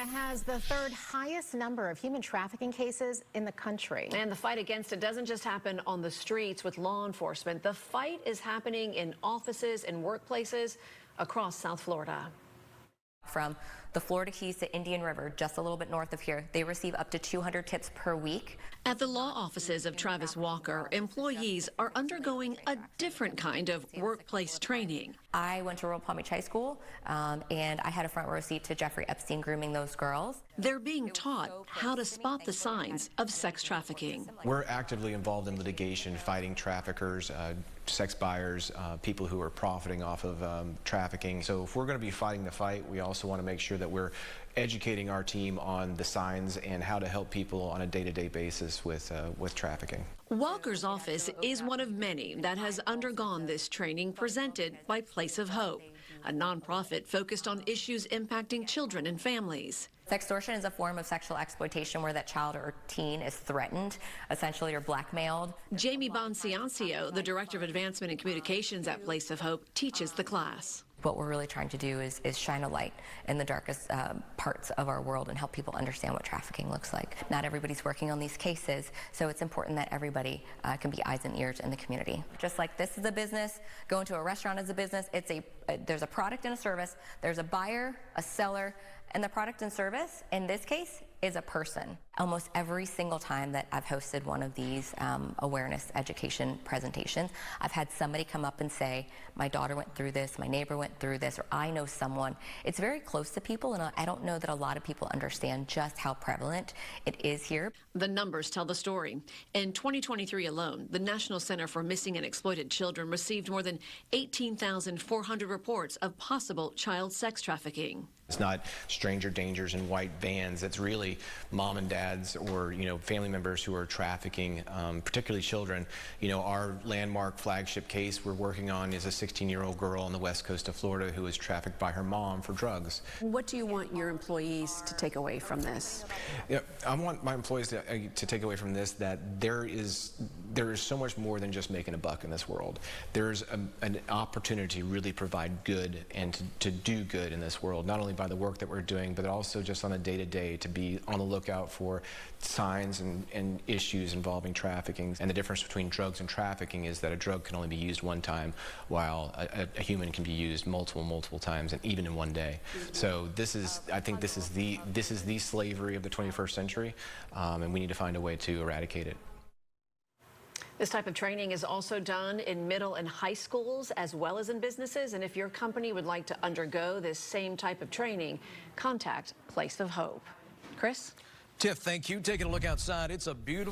has the third highest number of human trafficking cases in the country. And the fight against it doesn't just happen on the streets with law enforcement. The fight is happening in offices and workplaces across South Florida. From the Florida Keys to Indian River, just a little bit north of here, they receive up to 200 tips per week. At the law offices of Travis Walker, employees are undergoing a different kind of workplace training. I went to Rural Palm Beach High School, and I had a front row seat to Jeffrey Epstein grooming those girls. They're being taught how to spot the signs of sex trafficking. We're actively involved in litigation, fighting traffickers, sex buyers, people who are profiting off of trafficking. So if we're going to be fighting the fight, we also want to make sure that we're educating our team on the signs and how to help people on a day-to-day basis with trafficking. Walker's office is one of many that has undergone this training presented by Place of Hope, a nonprofit focused on issues impacting children and families. Sextortion is a form of sexual exploitation where that child or teen is threatened, essentially, or blackmailed. Jamie Bonciancio, the Director of Advancement and Communications at Place of Hope, teaches the class. What we're really trying to do is shine a light in the darkest parts of our world and help people understand what trafficking looks like. Not everybody's working on these cases, so it's important that everybody can be eyes and ears in the community. Just like this is a business, going to a restaurant is a business. There's a product and a service. There's a buyer, a seller, and the product and service, in this case, is a person. Almost every single time that I've hosted one of these awareness education presentations, I've had somebody come up and say, my daughter went through this, my neighbor went through this, or I know someone. It's very close to people, and I don't know that a lot of people understand just how prevalent it is here. The numbers tell the story. In 2023 alone, the National Center for Missing and Exploited Children received more than 18,400 reports of possible child sex trafficking. It's not stranger dangers in white vans. It's really mom and dads or, family members who are trafficking, particularly children. Our landmark flagship case we're working on is a 16-year-old girl on the west coast of Florida who was trafficked by her mom for drugs. What do you want your employees to take away from this? I want my employees to take away from this that there is so much more than just making a buck in this world. There's an opportunity to really provide good and to do good in this world, not only by the work that we're doing, but also just on a day-to-day to be on the lookout for signs and issues involving trafficking. And the difference between drugs and trafficking is that a drug can only be used one time, while a human can be used multiple times, and even in one day. So I think this is the slavery of the 21st century, and we need to find a way to eradicate it. This type of training is also done in middle and high schools as well as in businesses. And if your company would like to undergo this same type of training, contact Place of Hope. Chris? Tiff, thank you. Taking a look outside. It's a beautiful